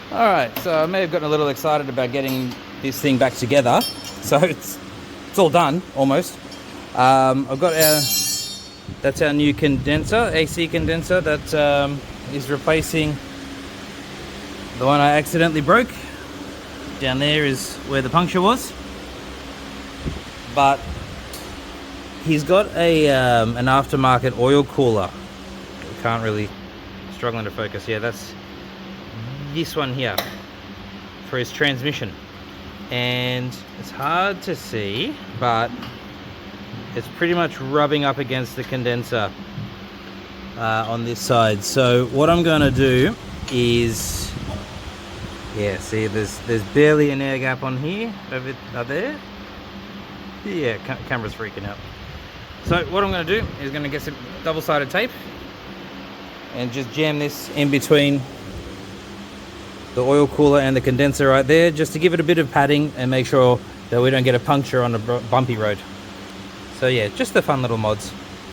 Alright, so I may have gotten a little excited about getting this thing back together. So it's all done, almost. I've got that's our new condenser, AC condenser, that is replacing the one I accidentally broke. Down there is where the puncture was. But he's got an aftermarket oil cooler. Can't really, struggling to focus. Yeah, that's this one here for his transmission. And it's hard to see, but it's pretty much rubbing up against the condenser on this side. So what I'm going to do is, yeah, see, there's barely an air gap on here, over there. Yeah, camera's freaking out. So what I'm going to do is going to get some double-sided tape and just jam this in between the oil cooler and the condenser right there, just to give it a bit of padding and make sure that we don't get a puncture on a bumpy road. So yeah, just the fun little mods.